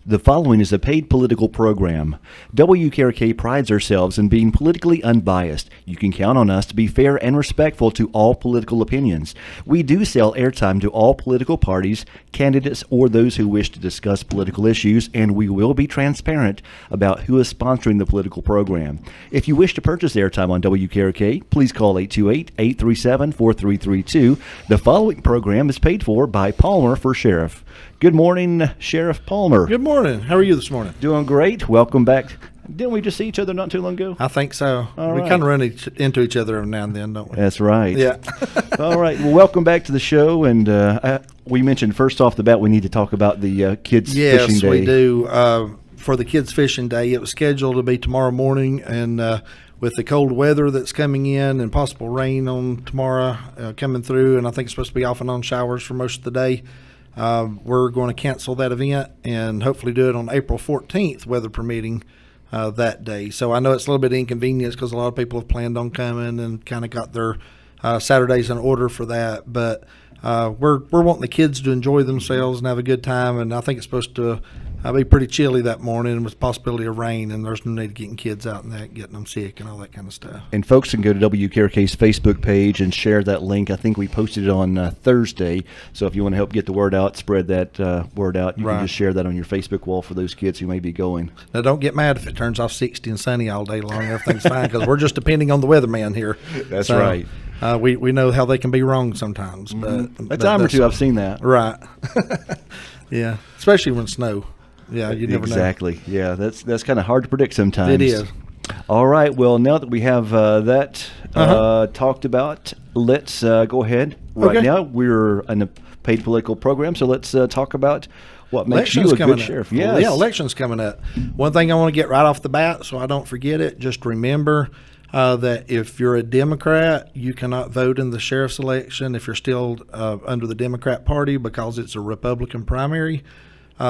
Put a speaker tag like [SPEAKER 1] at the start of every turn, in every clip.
[SPEAKER 1] The following is a paid political program. WKRK prides ourselves in being politically unbiased. You can count on us to be fair and respectful to all political opinions. We do sell airtime to all political parties, candidates, or those who wish to discuss political issues, and we will be transparent about who is sponsoring the political program. If you wish to purchase airtime on WKRK, please call 828-837-4332. The following program is paid for by Palmer for Shereiff. Good morning, Sheriff Palmer.
[SPEAKER 2] Good morning. How are you this morning?
[SPEAKER 1] Doing great. Welcome back. Didn't we just see each other not too long ago?
[SPEAKER 2] I think so. We kind of run into each other every now and then, don't we?
[SPEAKER 1] That's right.
[SPEAKER 2] Yeah.
[SPEAKER 1] All right. Well, welcome back to the show. And we mentioned first off the bat we need to talk about the kids' fishing day.
[SPEAKER 2] Yes, we do. For the kids' fishing day, it was scheduled to be tomorrow morning, and with the cold weather that's coming in and possible rain on tomorrow coming through, and I think it's supposed to be off and on showers for most of the day, we're going to cancel that event and hopefully do it on April 14th, weather permitting, that day. So I know it's a little bit inconvenience because a lot of people have planned on coming and kind of got their Saturdays in order for that. But we're wanting the kids to enjoy themselves and have a good time, and I think it's supposed to be pretty chilly that morning with the possibility of rain, and there's no need of getting kids out and that, getting them sick and all that kind of stuff.
[SPEAKER 1] And folks can go to WKRK's Facebook page and share that link. I think we posted it on Thursday, so if you want to help get the word out, spread that word out, you can just share that on your Facebook wall for those kids who may be going.
[SPEAKER 2] Now, don't get mad if it turns off 60 and sunny all day long. Everything's fine because we're just depending on the weatherman here.
[SPEAKER 1] That's right.
[SPEAKER 2] We know how they can be wrong sometimes. But
[SPEAKER 1] a time or two I've seen that.
[SPEAKER 2] Right. Yeah, especially when snow. Yeah, you never know.
[SPEAKER 1] Exactly. Yeah, that's kind of hard to predict sometimes.
[SPEAKER 2] It is.
[SPEAKER 1] All right. Well, now that we have that talked about, let's go ahead. Right now, we're in a paid political program, so let's talk about what makes you a good sheriff.
[SPEAKER 2] Yes. Yeah, election's coming up. One thing I want to get right off the bat so I don't forget it, just remember that if you're a Democrat, you cannot vote in the sheriff's election if you're still under the Democrat Party because it's a Republican primary.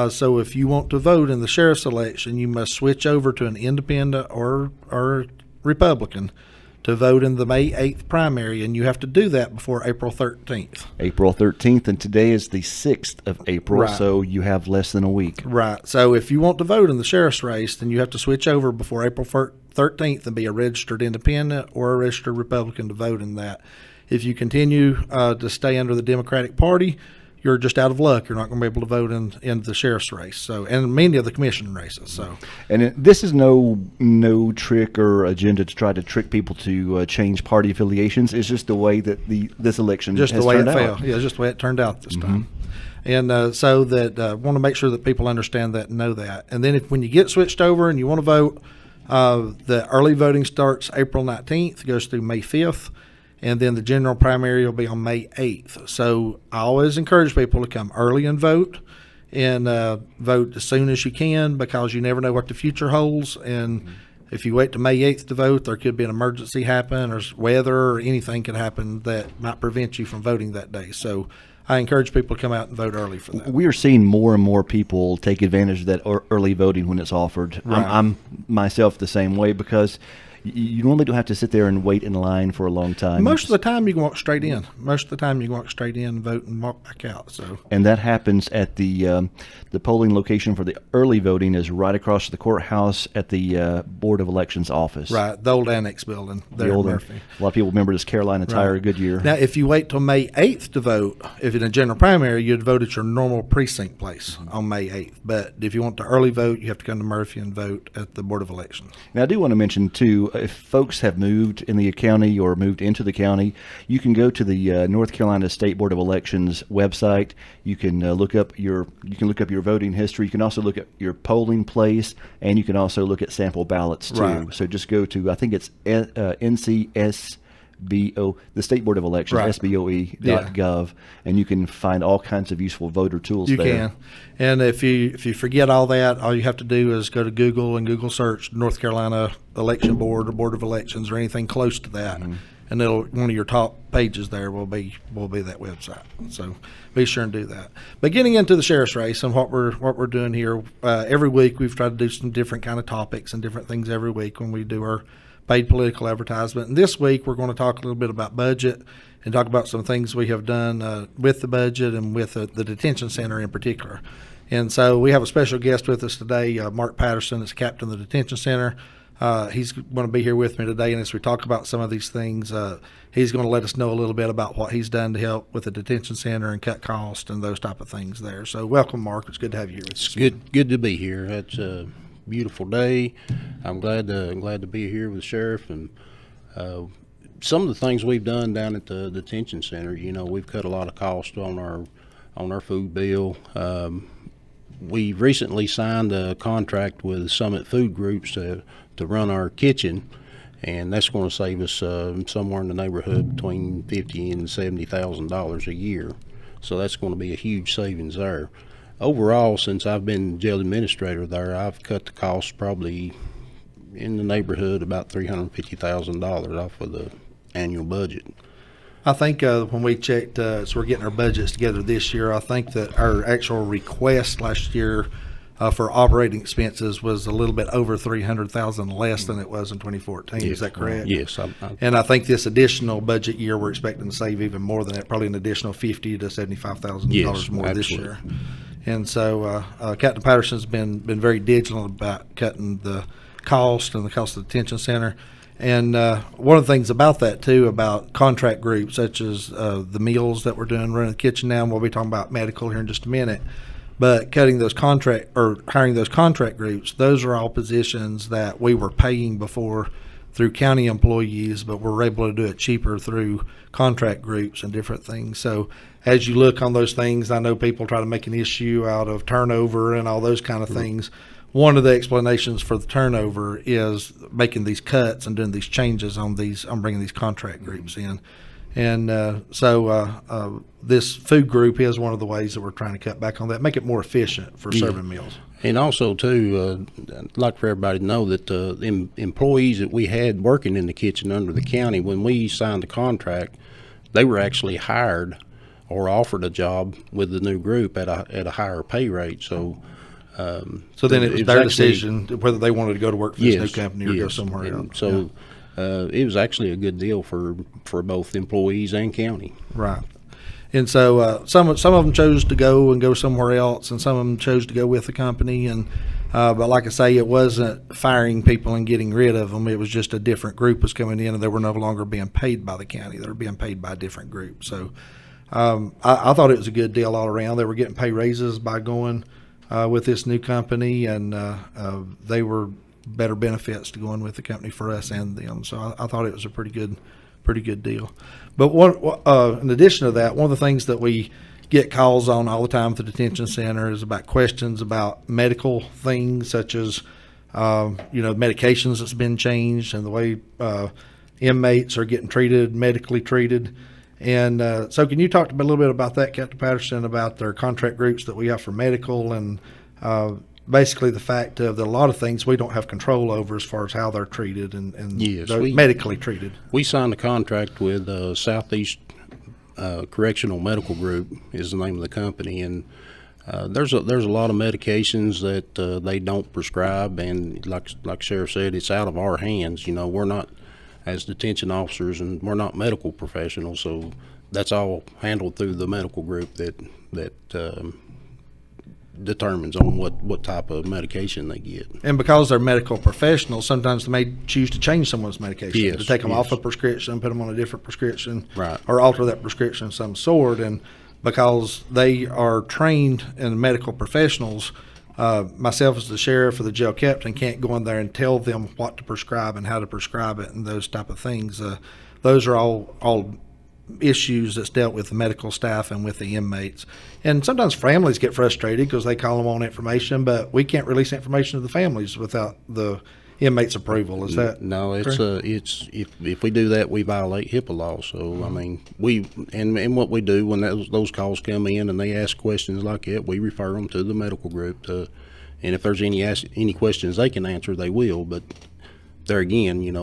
[SPEAKER 2] So if you want to vote in the sheriff's election, you must switch over to an independent or Republican to vote in the May 8th primary, and you have to do that before April 13th.
[SPEAKER 1] April 13th, and today is the 6th of April, so you have less than a week.
[SPEAKER 2] Right. So if you want to vote in the sheriff's race, then you have to switch over before April 13th and be a registered independent or a registered Republican to vote in that. If you continue to stay under the Democratic Party, you're just out of luck. You're not going to be able to vote in the sheriff's race, so, and many of the commission races. So,
[SPEAKER 1] and this is no trick or agenda to try to trick people to change party affiliations. It's just the way that this election
[SPEAKER 2] just
[SPEAKER 1] has
[SPEAKER 2] the way
[SPEAKER 1] turned
[SPEAKER 2] it
[SPEAKER 1] out.
[SPEAKER 2] fell. Yeah, just the way it turned out this time. And so that want to make sure that people understand that and know that. And then when you get switched over and you want to vote, the early voting starts April 19th, goes through May 5th. And then the general primary will be on May 8th. So I always encourage people to come early and vote vote as soon as you can because you never know what the future holds. And if you wait to May 8th to vote, there could be an emergency happen or weather or anything could happen that might prevent you from voting that day. So I encourage people to come out and vote early for that.
[SPEAKER 1] We are seeing more and more people take advantage of that early voting when it's offered. Right. I'm myself the same way because you normally don't have to sit there and wait in line for a long time.
[SPEAKER 2] Most of the time you can walk straight in. Most of the time you can walk straight in and vote and walk back out. So,
[SPEAKER 1] and that happens at the polling location for the early voting is right across the courthouse at the Board of Elections office.
[SPEAKER 2] Right, the old annex building there in Murphy.
[SPEAKER 1] A lot of people remember this Carolina Tire Goodyear.
[SPEAKER 2] Now, if you wait till May 8th to vote, if in a general primary, you'd vote at your normal precinct place on May 8th. But if you want to early vote, you have to come to Murphy and vote at the Board of Elections.
[SPEAKER 1] Now, I do want to mention, too, if folks have moved in the county or moved into the county, you can go to the North Carolina State Board of Elections website. You can look up your voting history. You can also look at your polling place, and you can also look at sample ballots too.
[SPEAKER 2] Right.
[SPEAKER 1] So just go to, I think it's NCSBO, the State Board of Elections, SBOE.gov, and you can find all kinds of useful voter tools there.
[SPEAKER 2] You can. And if you forget all that, all you have to do is go to Google and Google search North Carolina Election Board or Board of Elections or anything close to that. And one of your top pages there will be that website. So be sure and do that. But getting into the sheriff's race and what we're doing here, every week we've tried to do some different kind of topics and different things every week when we do our paid political advertisement. And this week we're going to talk a little bit about budget and talk about some things we have done with the budget and with the detention center in particular. And so we have a special guest with us today, Mark Patterson, is captain of the detention center. He's going to be here with me today, and as we talk about some of these things, he's going to let us know a little bit about what he's done to help with the detention center and cut costs and those type of things there. So welcome, Mark. It's good to have you here with us.
[SPEAKER 3] It's good to be here. It's a beautiful day. I'm glad to be here with the sheriff, and some of the things we've done down at the detention center. We've cut a lot of costs on our food bill. We recently signed a contract with Summit Food Groups to run our kitchen, and that's going to save us somewhere in the neighborhood between $50,000 and $70,000 a year. So that's going to be a huge savings there. Overall, since I've been jail administrator there, I've cut the costs probably in the neighborhood about $350,000 off of the annual budget.
[SPEAKER 2] I think when we checked, so we're getting our budgets together this year, I think that our actual request last year for operating expenses was a little bit over $300,000 less than it was in 2014.
[SPEAKER 3] Yes,
[SPEAKER 2] Is that correct?
[SPEAKER 3] Yes.
[SPEAKER 2] And I think this additional budget year, we're expecting to save even more than that, probably an additional $50,000 to $75,000 more this year. And so Captain Patterson's been very diligent about cutting the cost and the cost of the detention center. And one of the things about that, too, about contract groups, such as the meals that we're doing, running the kitchen now, and we'll be talking about medical here in just a minute, but hiring those contract groups, those are all positions that we were paying before through county employees, but we're able to do it cheaper through contract groups and different things. So as you look on those things, I know people try to make an issue out of turnover and all those kind of things. One of the explanations for the turnover is making these cuts and doing these changes on bringing these contract groups in. And so this food group is one of the ways that we're trying to cut back on that, make it more efficient for serving meals.
[SPEAKER 3] And also, too, I'd like for everybody to know that the employees that we had working in the kitchen under the county, when we signed the contract, they were actually hired or offered a job with the new group at a higher pay rate. So then it was their decision whether they wanted to go to work for this new company or go somewhere else. So it was actually a good deal for both employees and county.
[SPEAKER 2] Right. And so some of them chose to go somewhere else, and some of them chose to go with the company. And but like I say, it wasn't firing people and getting rid of them. It was just a different group was coming in, and they were no longer being paid by the county. They were being paid by a different group. So I thought it was a good deal all around. They were getting pay raises by going with this new company, and they were better benefits to going with the company for us and them. So I thought it was a pretty good deal. But in addition to that, one of the things that we get calls on all the time at the detention center is about questions about medical things, such as medications that's been changed and the way inmates are getting medically treated. And so can you talk a little bit about that, Captain Patterson, about their contract groups that we have for medical, and basically the fact of that a lot of things we don't have control over as far as how they're treated and
[SPEAKER 3] yes,
[SPEAKER 2] medically treated.
[SPEAKER 3] We signed a contract with Southeast Correctional Medical Group is the name of the company, and there's a lot of medications that they don't prescribe, and like Sheriff said, it's out of our hands. We're not, as detention officers, and we're not medical professionals, so that's all handled through the medical group that determines on what type of medication they get. And
[SPEAKER 2] because they're medical professionals, sometimes they may choose to change someone's medication, to take them off a prescription, put them on a different prescription,
[SPEAKER 3] right,
[SPEAKER 2] or alter that prescription of some sort. And because they are trained in medical professionals, myself as the sheriff or the jail captain can't go in there and tell them what to prescribe and how to prescribe it and those type of things. Those are all issues that's dealt with the medical staff and with the inmates. And sometimes families get frustrated because they call them on information, but we can't release information to the families without the inmates' approval. Is that
[SPEAKER 3] no? It's if we do that, we violate HIPAA law. So I mean, and what we do when those calls come in and they ask questions like that, we refer them to the medical group and if there's any questions they can answer, they will. But there again, there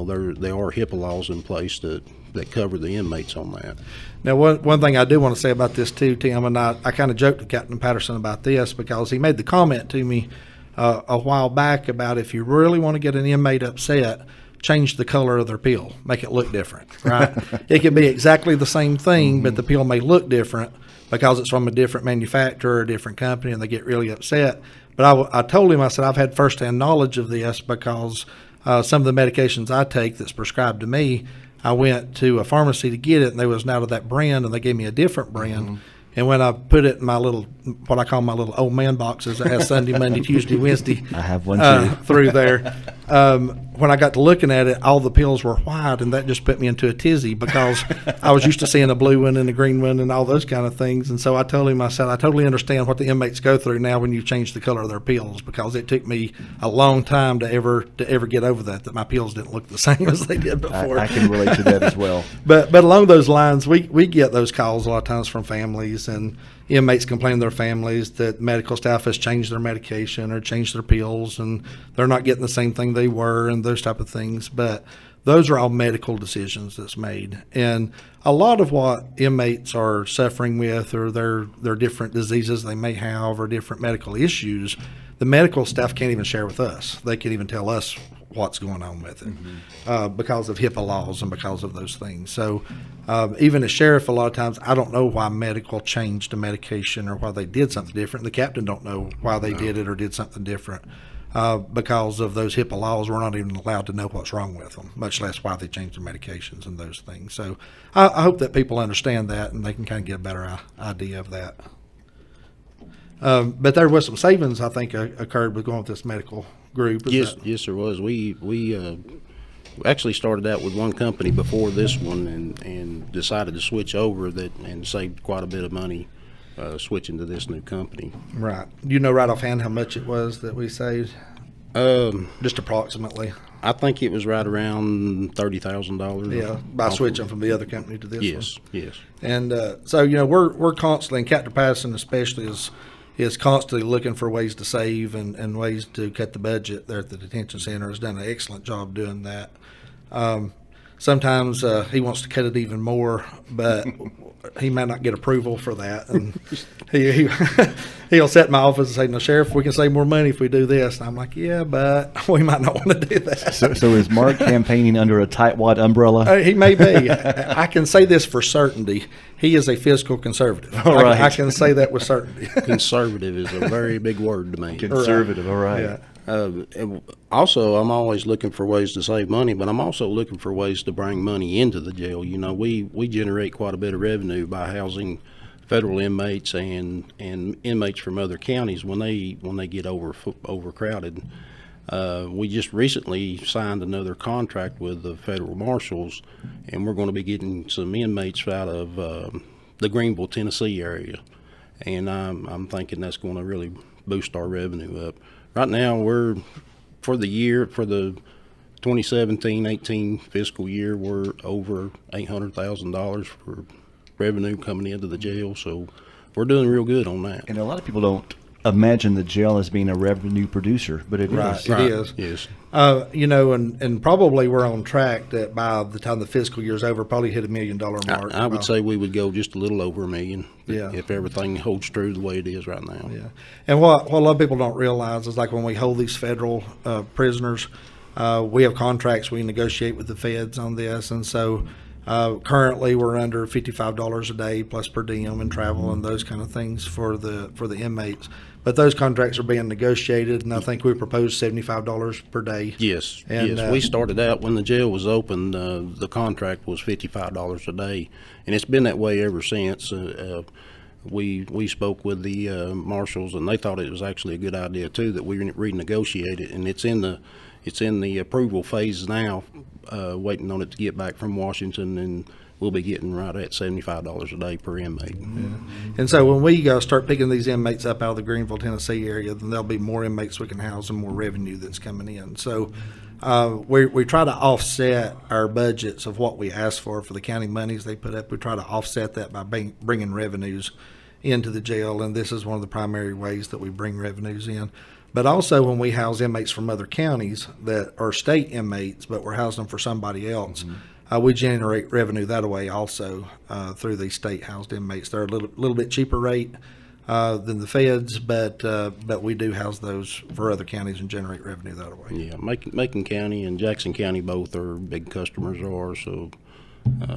[SPEAKER 3] are HIPAA laws in place that cover the inmates on that.
[SPEAKER 2] Now, one thing I do want to say about this too, Tim, and I kind of joked with Captain Patterson about this because he made the comment to me a while back about if you really want to get an inmate upset, change the color of their pill, make it look different, right? It can be exactly the same thing, but the pill may look different because it's from a different manufacturer, a different company, and they get really upset. But I told him, I said, I've had firsthand knowledge of this because some of the medications I take that's prescribed to me, I went to a pharmacy to get it, and they wasn't out of that brand, and they gave me a different brand. Mm-hmm. And when I put it in my little, what I call my little old man boxes that has Sunday, Monday, Tuesday, Wednesday.
[SPEAKER 1] I have one too.
[SPEAKER 2] Through there. When I got to looking at it, all the pills were white, and that just put me into a tizzy because I was used to seeing a blue one and a green one and all those kind of things. And so I told him, I said, I totally understand what the inmates go through now when you change the color of their pills, because it took me a long time to ever get over that my pills didn't look the same as they did before.
[SPEAKER 1] I can relate to that as well.
[SPEAKER 2] But along those lines, we get those calls a lot of times from families, and inmates complain to their families that medical staff has changed their medication or changed their pills, and they're not getting the same thing they were, and those type of things. But those are all medical decisions that's made. And a lot of what inmates are suffering with, or their different diseases they may have, or different medical issues, the medical staff can't even share with us. They can't even tell us what's going on with it because of HIPAA laws and because of those things. So even as sheriff, a lot of times I don't know why medical changed a medication or why they did something different. The captain don't know why they did it or did something different. Because of those HIPAA laws, we're not even allowed to know what's wrong with them, much less why they changed their medications and those things. So I hope that people understand that and they can kind of get a better idea of that. But there was some savings, I think, occurred with going with this medical group.
[SPEAKER 3] Yes, there was. We actually started out with one company before this one, and decided to switch over and saved quite a bit of money switching to this new company.
[SPEAKER 2] Right. Do you know right offhand how much it was that we saved? Just approximately.
[SPEAKER 3] I think it was right around $30,000.
[SPEAKER 2] Yeah, by switching from the other company to this one.
[SPEAKER 3] Yes.
[SPEAKER 2] And so we're constantly, and Captain Patterson especially is constantly looking for ways to save and ways to cut the budget there at the detention center. Has done an excellent job doing that. Sometimes he wants to cut it even more, but he might not get approval for that. And he'll sit in my office and say, "No, Sheriff, we can save more money if we do this." And I'm like, "Yeah, but we might not want to do that."
[SPEAKER 1] So is Mark campaigning under a tightwad umbrella?
[SPEAKER 2] He may be. I can say this for certainty. He is a fiscal conservative.
[SPEAKER 1] All right.
[SPEAKER 2] I can say that with certainty.
[SPEAKER 3] Conservative is a very big word to me.
[SPEAKER 1] Conservative, all right.
[SPEAKER 2] Yeah.
[SPEAKER 3] Also, I'm always looking for ways to save money, but I'm also looking for ways to bring money into the jail. We generate quite a bit of revenue by housing federal inmates and inmates from other counties when they get overcrowded. We just recently signed another contract with the federal marshals, and we're going to be getting some inmates out of the Greenville, Tennessee area, and I'm thinking that's going to really boost our revenue up. Right now, for the 2017-18 fiscal year, we're over $800,000 for revenue coming into the jail, so we're doing real good on that.
[SPEAKER 1] And a lot of people don't imagine the jail as being a revenue producer, but it is.
[SPEAKER 2] It is.
[SPEAKER 3] Yes.
[SPEAKER 2] And probably we're on track that by the time the fiscal year's over, probably hit $1 million mark.
[SPEAKER 3] I would say we would go just a little over $1 million.
[SPEAKER 2] Yeah.
[SPEAKER 3] If everything holds true the way it is right now.
[SPEAKER 2] Yeah. And what a lot of people don't realize is, like, when we hold these federal prisoners, we have contracts we negotiate with the feds on this, and so currently we're under $55 a day plus per diem and travel and those kind of things for the inmates. But those contracts are being negotiated, and I think we proposed $75 per day.
[SPEAKER 3] Yes,
[SPEAKER 2] and,
[SPEAKER 3] yes. We started out when the jail was open. The contract was $55 a day, and it's been that way ever since. We spoke with the marshals, and they thought it was actually a good idea too that we renegotiate it, and it's in the approval phase now, waiting on it to get back from Washington, and we'll be getting right at $75 a day per inmate.
[SPEAKER 2] Yeah. And so when we start picking these inmates up out of the Greenville, Tennessee area, then there'll be more inmates we can house and more revenue that's coming in. So we try to offset our budgets of what we ask for the county monies they put up. We try to offset that by bringing revenues into the jail, and this is one of the primary ways that we bring revenues in. But also when we house inmates from other counties that are state inmates, but we're housing them for somebody else, we generate revenue that way also through these state housed inmates. They're a little bit cheaper rate than the feds, but we do house those for other counties and generate revenue that way.
[SPEAKER 3] Yeah, Macon County and Jackson County both are big customers of ours, so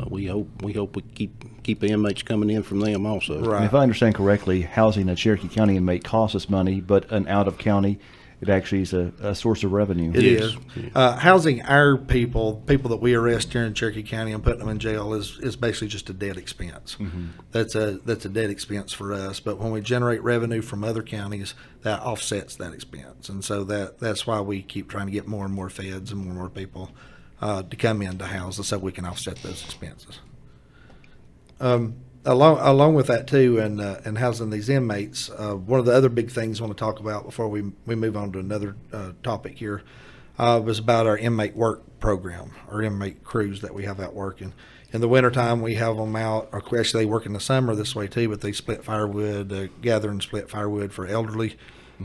[SPEAKER 3] we hope we keep the inmates coming in from them also.
[SPEAKER 2] Right.
[SPEAKER 1] And if I understand correctly, housing a Cherokee County inmate costs us money, but an out-of-county, it actually is a source of revenue.
[SPEAKER 2] It
[SPEAKER 3] Yes.
[SPEAKER 2] is. Housing our people that we arrest here in Cherokee County and putting them in jail is basically just a dead expense. That's a dead expense for us. But when we generate revenue from other counties, that offsets that expense. And so that's why we keep trying to get more and more feds and more people to come in to house us so we can offset those expenses. Along with that too, and housing these inmates, one of the other big things I want to talk about before we move on to another topic here was about our inmate work program, our inmate crews that we have out working. In the wintertime, we have them out, or actually they work in the summer this way too, but they split firewood, gather and split firewood for elderly.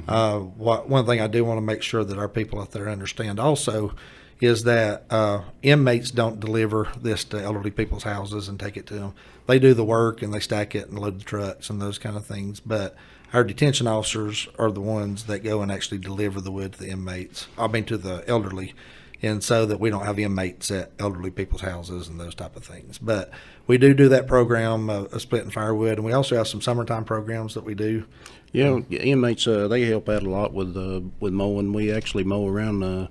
[SPEAKER 2] One thing I do want to make sure that our people out there understand also is that inmates don't deliver this to elderly people's houses and take it to them. They do the work and they stack it and load the trucks and those kind of things. But our detention officers are the ones that go and actually deliver the wood to the inmates, to the elderly, and so that we don't have inmates at elderly people's houses and those type of things. But we do that program of splitting firewood, and we also have some summertime programs that we do.
[SPEAKER 3] Yeah, inmates they help out a lot with mowing. We actually mow around the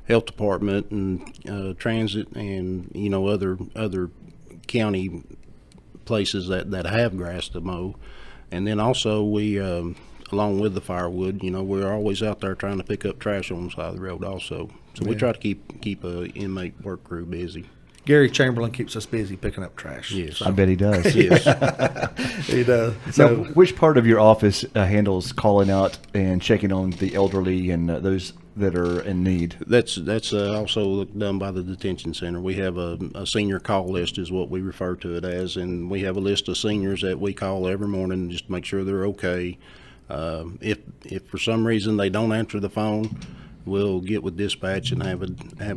[SPEAKER 3] health department and transit and other county places that have grass to mow. And then also we along with the firewood, we're always out there trying to pick up trash on the side of the road also. So we try to keep a inmate work crew busy.
[SPEAKER 2] Gary Chamberlain keeps us busy picking up trash.
[SPEAKER 3] Yes.
[SPEAKER 1] I bet he does.
[SPEAKER 3] Yes.
[SPEAKER 2] He does.
[SPEAKER 1] Now,
[SPEAKER 2] So
[SPEAKER 1] which part of your office handles calling out and checking on the elderly and those that are in need?
[SPEAKER 3] That's also done by the detention center. We have a senior call list is what we refer to it as, and we have a list of seniors that we call every morning just to make sure they're okay. If for some reason they don't answer the phone, we'll get with dispatch and have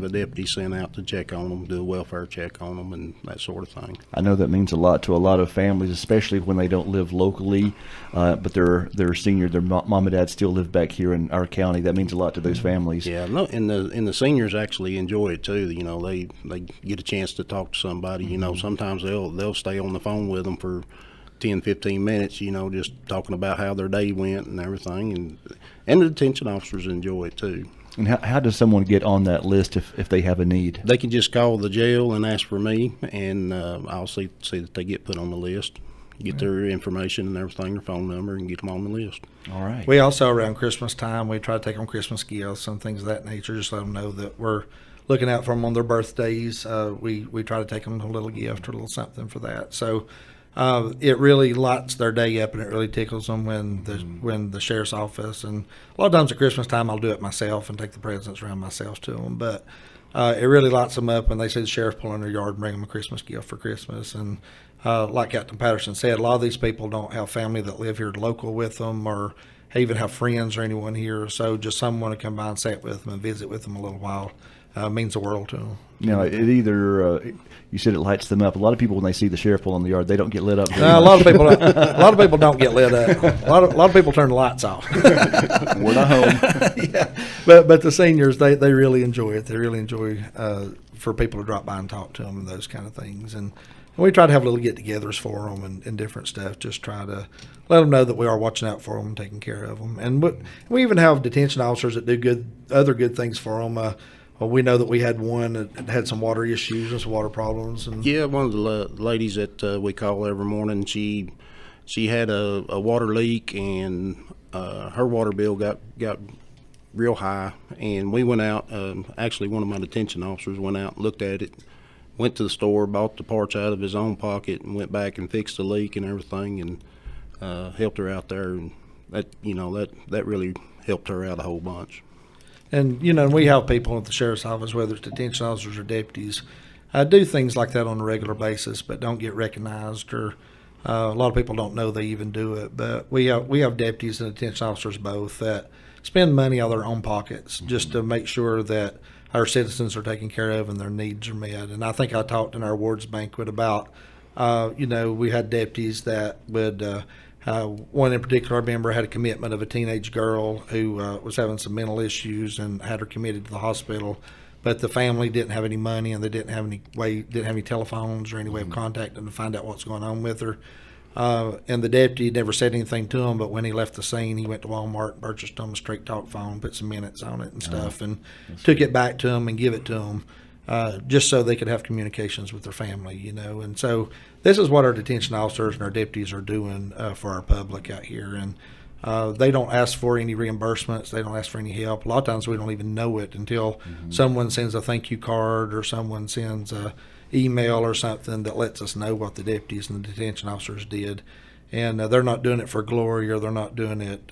[SPEAKER 3] a deputy sent out to check on them, do a welfare check on them, and that sort of thing.
[SPEAKER 1] I know that means a lot to a lot of families, especially when they don't live locally, but they're senior. Their mom and dad still live back here in our county. That means a lot to those families.
[SPEAKER 3] Yeah, no, and the seniors actually enjoy it too. They get a chance to talk to somebody. Sometimes they'll stay on the phone with them for 10, 15 minutes, just talking about how their day went and everything, and the detention officers enjoy it too.
[SPEAKER 1] And how does someone get on that list if they have a need?
[SPEAKER 3] They can just call the jail and ask for me, and I'll see that they get put on the list, get their information and everything, their phone number, and get them on the list.
[SPEAKER 1] All right.
[SPEAKER 2] we also, around Christmas time, we try to take them Christmas gifts and things of that nature, just let them know that we're looking out for them on their birthdays. We try to take them a little gift or a little something for that. So it really lights their day up, and it really tickles them when the sheriff's office, and a lot of times at Christmas time I'll do it myself and take the presents around myself to them. But it really lights them up when they see the sheriff pull in their yard and bring them a Christmas gift for Christmas. And like Captain Patterson said, a lot of these people don't have family that live here local with them, or even have friends or anyone here. So just someone to come by and sit with them and visit with them a little while means the world to them.
[SPEAKER 1] Now, it either you said it lights them up. A lot of people, when they see the sheriff pull in the yard, they don't get lit up.
[SPEAKER 2] A lot of people don't get lit up. A lot of people turn the lights off.
[SPEAKER 1] We're not home.
[SPEAKER 2] Yeah, but the seniors, they really enjoy it. They really enjoy for people to drop by and talk to them and those kind of things. And we try to have little get-togethers for them and different stuff. Just try to let them know that we are watching out for them and taking care of them. And we even have detention officers that do other good things for them. Well, we know that we had one that had some water issues and some water problems. And
[SPEAKER 3] Yeah, one of the ladies that we call every morning, she had a water leak, and her water bill got real high. And we went out. Actually, one of my detention officers went out and looked at it, went to the store, bought the parts out of his own pocket, and went back and fixed the leak and everything, and helped her out there. And that really helped her out a whole bunch.
[SPEAKER 2] And, we have people at the sheriff's office, whether it's detention officers or deputies, do things like that on a regular basis, but don't get recognized, or a lot of people don't know they even do it. But we have deputies and detention officers both that spend money out of their own pockets just to make sure that our citizens are taken care of and their needs are met. And I think I talked in our awards banquet about, we had deputies that would one in particular, I remember, had a commitment of a teenage girl who was having some mental issues and had her committed to the hospital. but the family didn't have any money, and they didn't have any telephones or any way of contacting to find out what's going on with her. And the deputy never said anything to him, but when he left the scene, he went to Walmart and purchased him a straight talk phone, put some minutes on it and stuff, and took it back to him and give it to him, just so they could have communications with their family, And so this is what our detention officers and our deputies are doing for our public out here. And they don't ask for any reimbursements. They don't ask for any help. A lot of times we don't even know it until someone sends a thank you card or someone sends a email or something that lets us know what the deputies and the detention officers did. And they're not doing it for glory, or they're not doing it,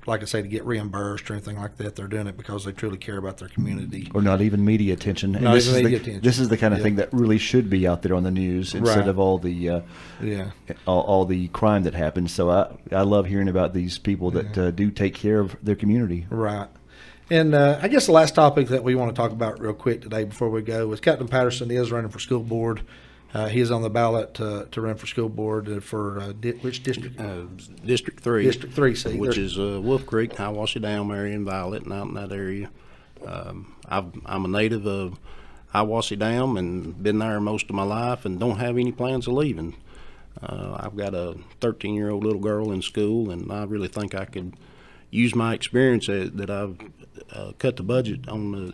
[SPEAKER 2] like I say, to get reimbursed or anything like that. They're doing it because they truly care about their community.
[SPEAKER 1] Or not even media attention. And
[SPEAKER 2] Not even media attention.
[SPEAKER 1] This is the kind of thing that really should be out there on the news instead
[SPEAKER 2] Right.
[SPEAKER 1] of all the all the crime that happens. So I love hearing about these people that do take care of their community.
[SPEAKER 2] Right. And I guess the last topic that we want to talk about real quick today before we go is Captain Patterson is running for school board. He is on the ballot to run for school board for which district?
[SPEAKER 3] District 3.
[SPEAKER 2] District 3, see.
[SPEAKER 3] Which is Wolf Creek, Hiawassee Dam, Marion, Violet, and out in that area. I'm a native of Hiawassee Dam and been there most of my life and don't have any plans of leaving. I've got a 13-year-old little girl in school, and I really think I could use my experience that I've cut the budget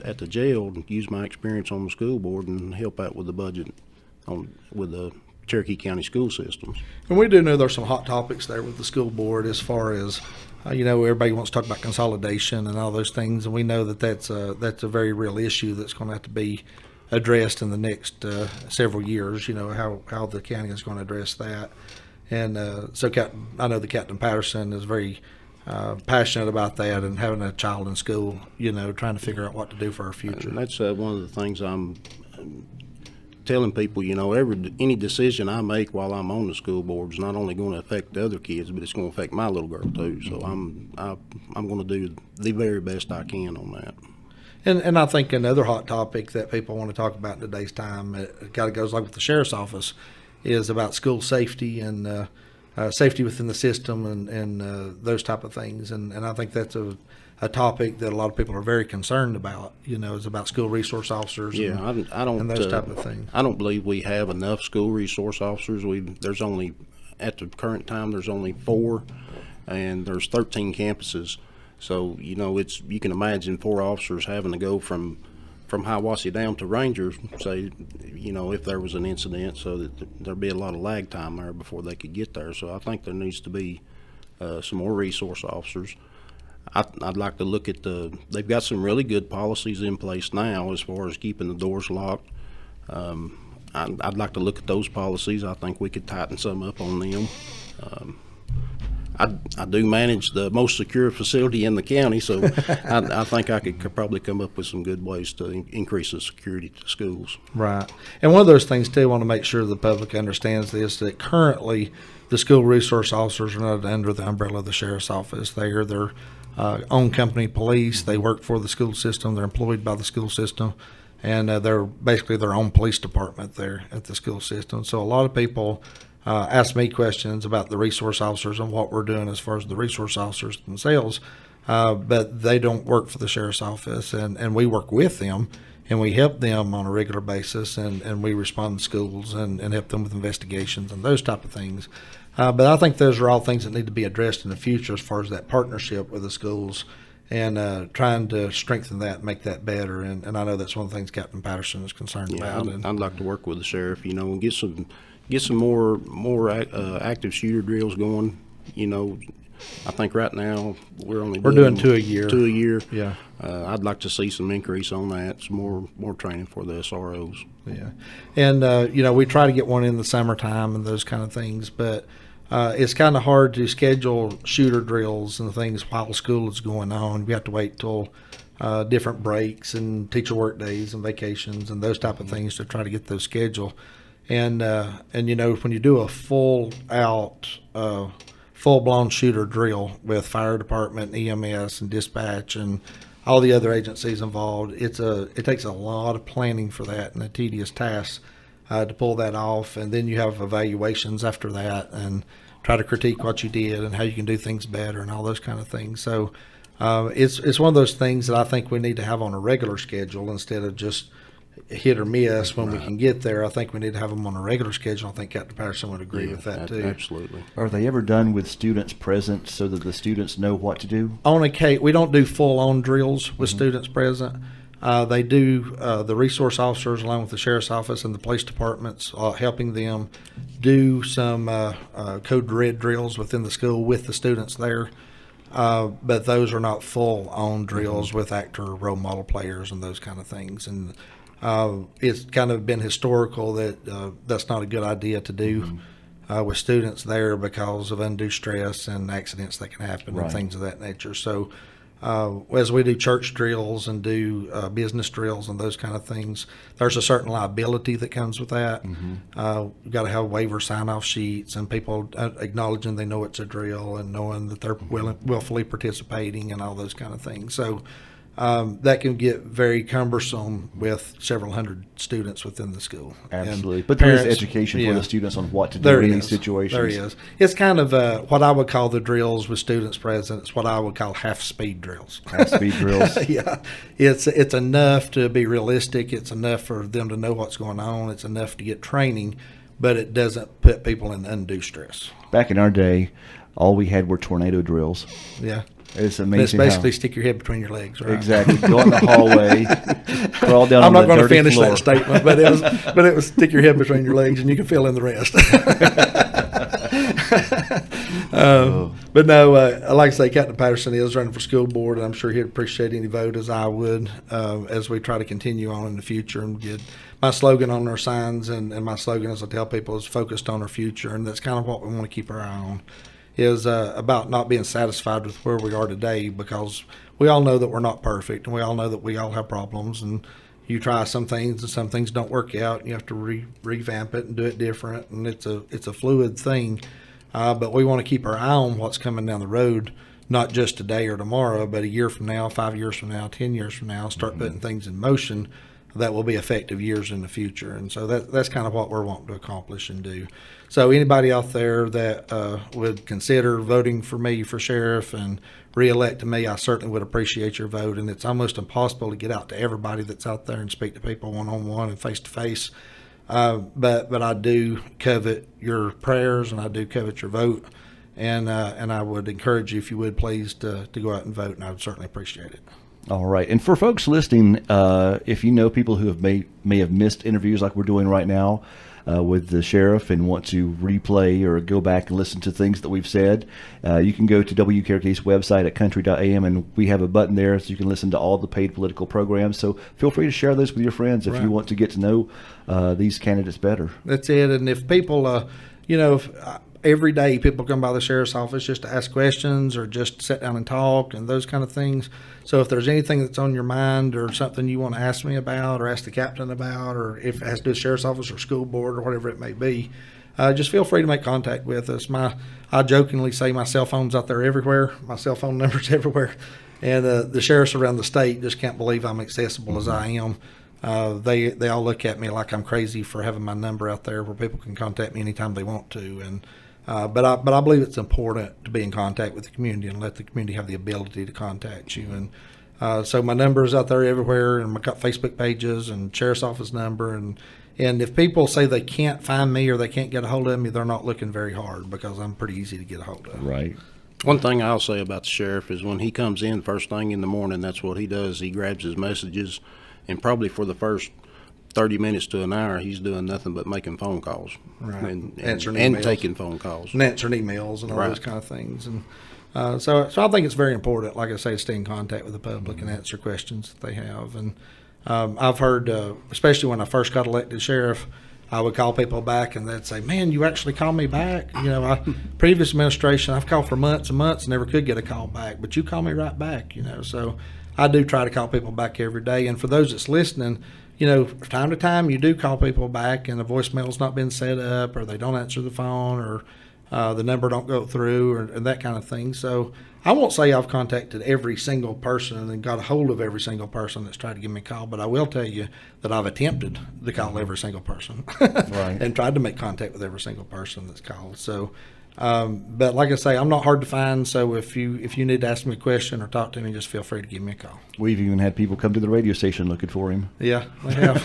[SPEAKER 3] at the jail, and use my experience on the school board and help out with the budget with the Cherokee County school systems.
[SPEAKER 2] And we do know there's some hot topics there with the school board as far as, everybody wants to talk about consolidation and all those things, and we know that that's a very real issue that's going to have to be addressed in the next several years, how the county is going to address that. And so I know that Captain Patterson is very passionate about that, and having a child in school, trying to figure out what to do for our future.
[SPEAKER 3] And that's one of the things I'm telling people, any decision I make while I'm on the school board is not only going to affect the other kids, but it's going to affect my little girl too. So I'm going to do the very best I can on that.
[SPEAKER 2] And I think another hot topic that people want to talk about in today's time, it kind of goes like with the sheriff's office, is about school safety and safety within the system and those type of things. And I think that's a topic that a lot of people are very concerned about. Is about school resource officers.
[SPEAKER 3] Yeah, I don't.
[SPEAKER 2] And those type of things.
[SPEAKER 3] I don't believe we have enough school resource officers. There's only, at the current time, there's only 4, and there's 13 campuses. So you can imagine 4 officers having to go from Hiawassee Dam to Ranger, say, if there was an incident, so that there'd be a lot of lag time there before they could get there. So I think there needs to be some more resource officers. I'd like to look at they've got some really good policies in place now as far as keeping the doors locked. I'd like to look at those policies. I think we could tighten some up on them. I do manage the most secure facility in the county, so I think I could probably come up with some good ways to increase the security to schools.
[SPEAKER 2] Right. And one of those things, too, I want to make sure the public understands this, that currently the school resource officers are not under the umbrella of the sheriff's office. They are their own company police. They work for the school system. They're employed by the school system. And they're basically their own police department there at the school system. So a lot of people ask me questions about the resource officers and what we're doing as far as the resource officers themselves, but they don't work for the sheriff's office, and we work with them, and we help them on a regular basis, and we respond to schools and help them with investigations and those type of things. But I think those are all things that need to be addressed in the future as far as that partnership with the schools and trying to strengthen that and make that better. And I know that's one of the things Captain Patterson is concerned about.
[SPEAKER 3] I'd like to work with the sheriff, and get some more active shooter drills going. I think right now we're doing 2 a year. 2 a year.
[SPEAKER 2] Yeah.
[SPEAKER 3] I'd like to see some increase on that. Some more training for the SROs.
[SPEAKER 2] Yeah. And we try to get one in the summertime and those kind of things, but it's kind of hard to schedule shooter drills and things while school is going on. We have to wait till different breaks and teacher work days and vacations and those type of things to try to get those scheduled. And when you do a full-blown shooter drill with fire department, EMS, and dispatch, and all the other agencies involved, it takes a lot of planning for that and a tedious task to pull that off. And then you have evaluations after that and try to critique what you did and how you can do things better and all those kind of things. So It's one of those things that I think we need to have on a regular schedule instead of just hit or miss when we can get there. I think we need to have them on a regular schedule. I think Captain Patterson would agree with that too.
[SPEAKER 3] Absolutely.
[SPEAKER 1] Are they ever done with students present so that the students know what to do?
[SPEAKER 2] On occasion, we don't do full-on drills with students present. They do, the resource officers along with the sheriff's office and the police departments, helping them do some code red drills within the school with the students there. But those are not full-on drills with actor role model players and those kind of things. And it's kind of been historical that that's not a good idea to do with students there because of undue stress and accidents that can happen and things of that nature. So as we do church drills and do business drills and those kind of things, there's a certain liability that comes with that. We've got to have waiver sign-off sheets and people acknowledging they know it's a drill and knowing that they're willfully participating and all those kind of things. So that can get very cumbersome with several hundred students within the school.
[SPEAKER 1] Absolutely.
[SPEAKER 2] And
[SPEAKER 1] But there is
[SPEAKER 2] parents-
[SPEAKER 1] education for the students on what to do
[SPEAKER 2] There
[SPEAKER 1] in
[SPEAKER 2] is.
[SPEAKER 1] these situations.
[SPEAKER 2] There is. It's kind of what I would call the drills with students present. It's what I would call half-speed drills.
[SPEAKER 1] Half-speed drills.
[SPEAKER 2] Yeah. It's enough to be realistic. It's enough for them to know what's going on. It's enough to get training, but it doesn't put people in undue stress.
[SPEAKER 1] Back in our day, all we had were tornado drills.
[SPEAKER 2] Yeah.
[SPEAKER 1] It's
[SPEAKER 2] And
[SPEAKER 1] amazing
[SPEAKER 2] it's basically
[SPEAKER 1] how,
[SPEAKER 2] stick your head between your legs, right?
[SPEAKER 1] exactly, go in the hallway, crawl down
[SPEAKER 2] I'm
[SPEAKER 1] on
[SPEAKER 2] not
[SPEAKER 1] the
[SPEAKER 2] going to
[SPEAKER 1] dirty
[SPEAKER 2] finish
[SPEAKER 1] floor.
[SPEAKER 2] that statement, but it was stick your head between your legs and you can fill in the rest. But no, like I say, Captain Patterson is running for school board, and I'm sure he'd appreciate any vote as I would as we try to continue on in the future and get my slogan on our signs, and my slogan, as I tell people, is focused on our future, and that's kind of what we want to keep our eye on. Is about not being satisfied with where we are today, because we all know that we're not perfect, and we all know that we all have problems, and you try some things and some things don't work out, and you have to revamp it and do it different, and it's a fluid thing. But we want to keep our eye on what's coming down the road, not just today or tomorrow, but a year from now, 5 years from now, 10 years from now, start putting things in motion that will be effective years in the future. And so that's kind of what we're wanting to accomplish and do. So anybody out there that would consider voting for me for sheriff and re-electing me, I certainly would appreciate your vote. And it's almost impossible to get out to everybody that's out there and speak to people one-on-one and face-to-face. But I do covet your prayers, and I do covet your vote. And I would encourage you, if you would, please, to go out and vote, and I would certainly appreciate it.
[SPEAKER 1] All right. And for folks listening, if you know people who have may have missed interviews like we're doing right now with the sheriff and want to replay or go back and listen to things that we've said, you can go to WKRK's website at country.am, and we have a button there so you can listen to all the paid political programs. So feel free to share those with your friends if you want to get to know these candidates better.
[SPEAKER 2] That's it. And if people, every day people come by the sheriff's office just to ask questions or just sit down and talk and those kind of things. So if there's anything that's on your mind or something you want to ask me about or ask the captain about, or if it has to do with sheriff's office or school board or whatever it may be, just feel free to make contact with us. I jokingly say my cell phone's out there everywhere. My cell phone number's everywhere. And the sheriffs around the state just can't believe I'm accessible as I am. They all look at me like I'm crazy for having my number out there where people can contact me anytime they want to. And but I believe it's important to be in contact with the community and let the community have the ability to contact you. And so my number is out there everywhere, and I've got Facebook pages and sheriff's office number. And if people say they can't find me or they can't get a hold of me, they're not looking very hard, because I'm pretty easy to get a hold of.
[SPEAKER 1] Right.
[SPEAKER 3] One thing I'll say about the sheriff is when he comes in first thing in the morning, that's what he does. He grabs his messages, and probably for the first 30 minutes to an hour, he's doing nothing but making phone calls.
[SPEAKER 2] Right.
[SPEAKER 3] And
[SPEAKER 2] Answering
[SPEAKER 3] and
[SPEAKER 2] emails.
[SPEAKER 3] taking phone calls.
[SPEAKER 2] And answering emails and all
[SPEAKER 3] Right.
[SPEAKER 2] those kind of things. And so I think it's very important, like I say, to stay in contact with the public and answer questions that they have. And I've heard, especially when I first got elected sheriff, I would call people back and they'd say, "Man, you actually called me back." Previous administration, I've called for months and months, never could get a call back, but you call me right back. So I do try to call people back every day. And for those that's listening, from time to time you do call people back and the voicemail's not been set up, or they don't answer the phone, or the number don't go through, or that kind of thing. So I won't say I've contacted every single person and got a hold of every single person that's tried to give me a call, but I will tell you that I've attempted to call every single person
[SPEAKER 1] Right.
[SPEAKER 2] and tried to make contact with every single person that's called. So But like I say, I'm not hard to find. So if you need to ask me a question or talk to me, just feel free to give me a call.
[SPEAKER 1] We've even had people come to the radio station looking for him.
[SPEAKER 2] Yeah, they have.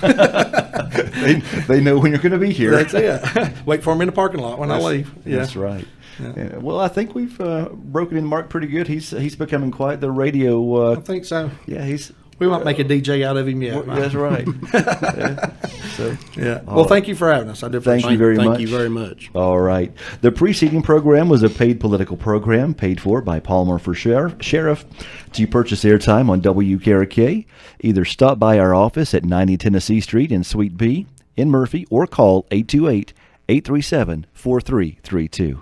[SPEAKER 1] They know when you're going to be here.
[SPEAKER 2] That's it. Wait for him in the parking lot when I leave. Yeah.
[SPEAKER 1] That's right.
[SPEAKER 2] Yeah.
[SPEAKER 1] Yeah. Well, I think we've broken in Mark pretty good. He's becoming quite the radio.
[SPEAKER 2] I think so.
[SPEAKER 1] Yeah, he's.
[SPEAKER 2] We might make a DJ out of him yet.
[SPEAKER 1] That's right. Yeah. So,
[SPEAKER 2] yeah. Well, thank you for having us. I do
[SPEAKER 1] Thank
[SPEAKER 2] appreciate
[SPEAKER 1] you very much.
[SPEAKER 3] Thank you very much.
[SPEAKER 1] All right. The preceding program was a paid political program paid for by Palmer for Shereiff. To purchase airtime on WKRK, either stop by our office at 90 Tennessee Street in Suite B in Murphy or call 828-837-4332.